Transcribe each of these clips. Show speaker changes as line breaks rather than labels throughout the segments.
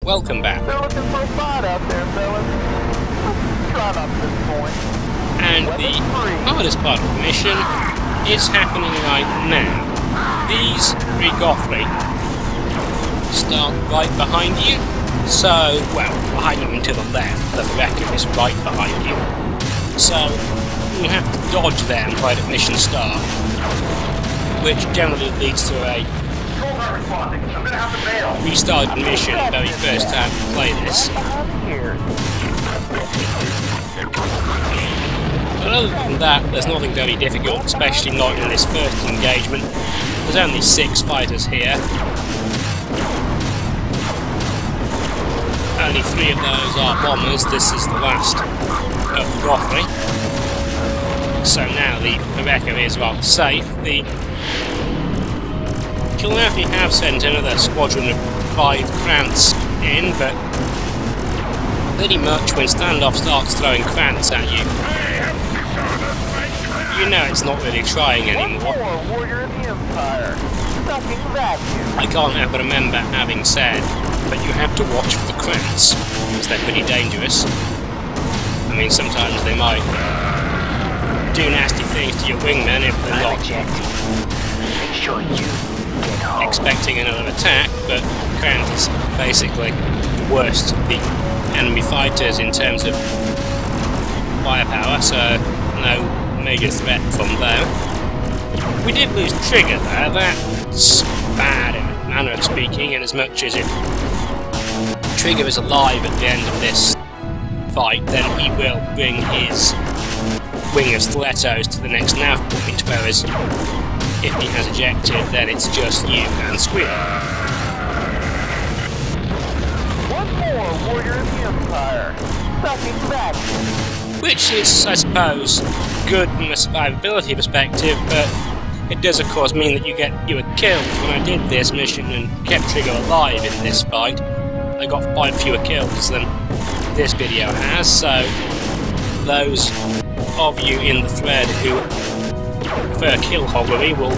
Welcome back.
They're looking for a fight out there, fellas. Let's try not to disappoint.
And the hardest part of the mission is happening right now. These three Gothri start right behind you. So, well, behind you and to the left. The Wrecker is right behind you. So, you have to dodge them right at mission start, which generally leads to a restarted mission the very first time you play this. But other than that, there's nothing very difficult, especially not in this first engagement. There's only 6 fighters here. Only 3 of those are bombers. This is the last of the Gothri. So now the Wrecker is rather safe. The Kilmarnock have sent another squadron of 5 Krantz in, but pretty much when Standoff starts throwing Krantz at you, you know it's not really trying anymore. I can't ever remember having said, but you have to watch for the Krantz, because they're pretty dangerous. I mean, sometimes they might do nasty things to your wingmen if they're not expecting another attack, but Krantz is basically the worst of the enemy fighters in terms of firepower, so no major threat from them. We did lose Trigger there. That's bad in a manner of speaking, in as much as if Trigger is alive at the end of this fight, then he will bring his wing of stilettos to the next nav point, whereas if he has ejected, then it's just you and Squeal.
One more warrior of the Empire. Sucking back.
Which is, I suppose, good from a survivability perspective, but it does of course mean that you were killed. When I did this mission and kept Trigger alive in this fight, I got 5 fewer kills than this video has, so those of you in the thread who prefer kill hoggery will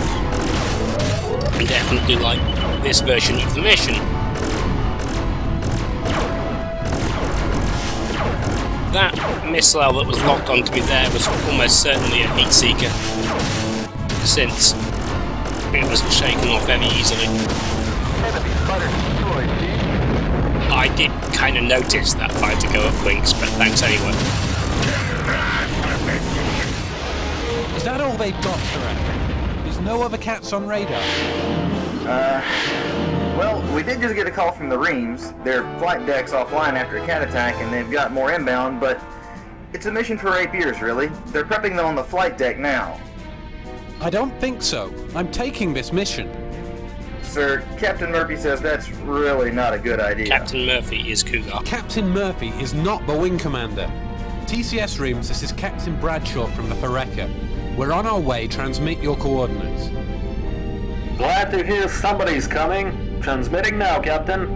definitely like this version of the mission. That missile that was locked onto me there was almost certainly a heat seeker, since it wasn't shaken off very easily. I did kind of notice that fighter go up links, but thanks anyway.
Is that all they've got, correct? There's no other cats on radar?
Well, we did just get a call from the Reams. Their flight deck's offline after a cat attack, and they've got more inbound, but it's a mission for rapiers, really. They're prepping them on the flight deck now.
I don't think so. I'm taking this mission.
Sir, Captain Murphy says that's really not a good idea.
Captain Murphy is Cougar.
Captain Murphy is not the wing commander. TCS Reams, this is Captain Bradshaw from the Wrecker. We're on our way. Transmit your coordinates.
Glad to hear somebody's coming. Transmitting now, Captain.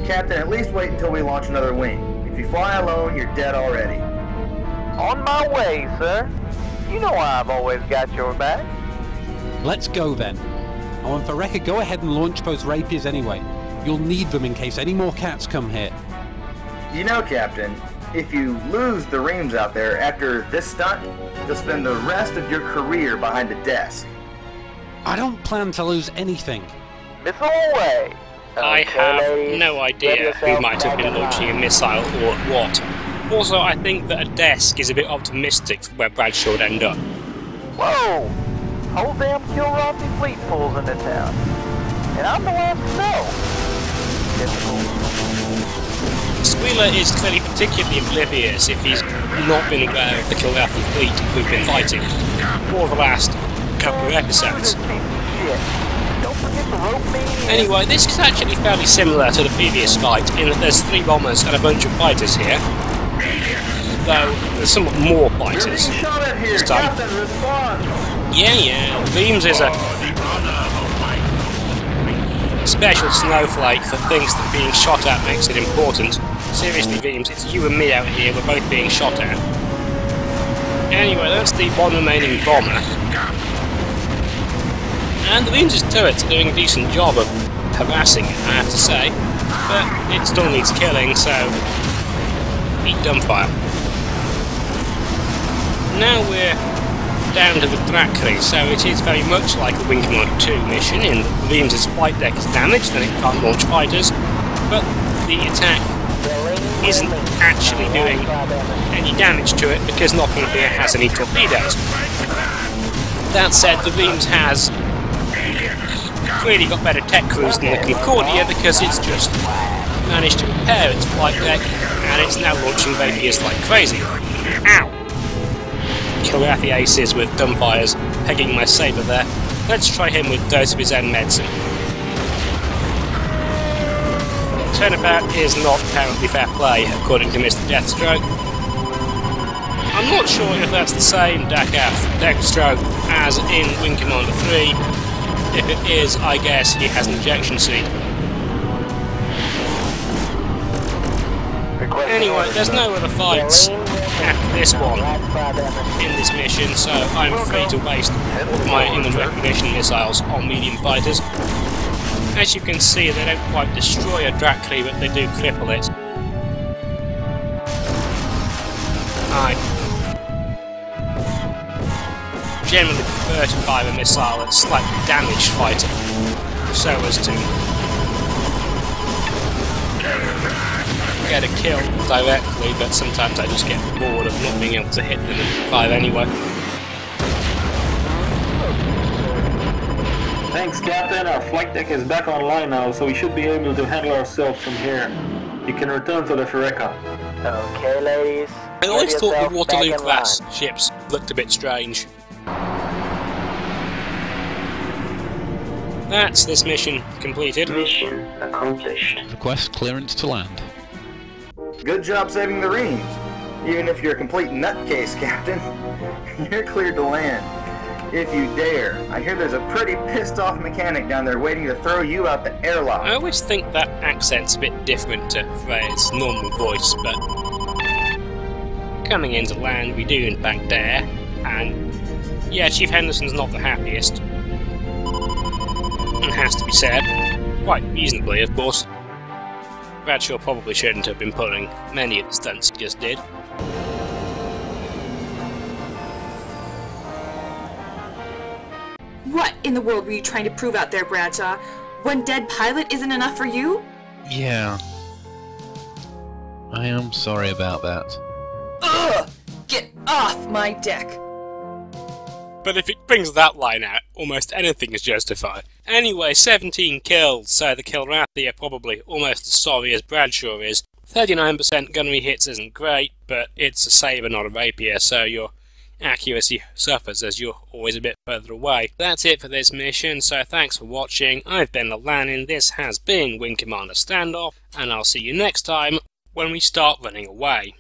Captain, at least wait until we launch another wing. If you fly alone, you're dead already.
On my way, sir. You know I've always got your back.
Let's go then. I want the Wrecker go ahead and launch those rapiers anyway. You'll need them in case any more cats come here.
You know, Captain, if you lose the Reams out there after this stunt, you'll spend the rest of your career behind a desk.
I don't plan to lose anything.
Missile away.
I have no idea who might have been launching a missile or what. Also, I think that a desk is a bit optimistic for where Bradshaw would end up.
Whoa! Whole damn Kilmarnock fleet pulls into town. And I'm the last to know. Typical.
Squealer is clearly particularly oblivious if he's not been aware of the Kilmarnock fleet we've been fighting for the last couple of episodes. Anyway, this is actually fairly similar to the previous fight in that there's 3 bombers and a bunch of fighters here. Though there's somewhat more fighters this time. Yeah, Reams is a special snowflake that thinks that being shot at makes it important. Seriously, Reams, it's you and me out here, we're both being shot at. Anyway, that's the one remaining bomber. And the Reams' turrets are doing a decent job of harassing it, I have to say. but it still needs killing, so eat dumbfire. Now we're down to the Drakri, so it is very much like a Wing Commander 2 mission in that Reams' flight deck is damaged and it can't launch fighters, but the attack isn't actually doing any damage to it because nothing here has any torpedoes. That said, the Reams has really got better tech crews than the Concordia because it's just managed to repair its flight deck and it's now launching rapiers like crazy. Ow! Kilrathi aces with dumbfires, pegging my saber there. Let's try him with a dose of his own medicine. Turnabout is not apparently fair play, according to Mr. Deathstroke. I'm not sure if that's the same Deathstroke as in Wing Commander 3. If it is, I guess he has an ejection seat. Anyway, there's no other fights after this one in this mission, so I'm free to waste my England recognition missiles on medium fighters. As you can see, they don't quite destroy a Drakri, but they do cripple it. I generally prefer to fire a missile at a slightly damaged fighter, so as to get a kill directly, but sometimes I just get bored of not being able to hit them and fire anyway.
Thanks, Captain. Our flight deck is back online now, so we should be able to handle ourselves from here. You can return to the Fireka.
Okay, ladies.
I always thought the Waterloo-class ships looked a bit strange. That's this mission completed.
Mission accomplished.
Request clearance to land.
Good job saving the Reams. Even if you're a complete nutcase, Captain, you're cleared to land. If you dare. I hear there's a pretty pissed off mechanic down there waiting to throw you out the airlock.
I always think that accent's a bit different to Freya's normal voice, but coming into land we do in fact dare, and yeah, Chief Henderson's not the happiest. It has to be said. Quite reasonably, of course. Bradshaw probably shouldn't have been pulling many of the stunts he just did.
What in the world were you trying to prove out there, Bradshaw? One dead pilot isn't enough for you?
Yeah. I am sorry about that.
Ugh! Get off my deck!
But if it brings that line out, almost anything is justified. Anyway, 17 kills, so the Kilrathi are probably almost as sorry as Bradshaw is. 39% gunnery hits isn't great, but it's a saber, not a rapier, so your accuracy suffers as you're always a bit further away. That's it for this mission, so thanks for watching. I've been Alanin, this has been Wing Commander Standoff, and I'll see you next time when we start running away.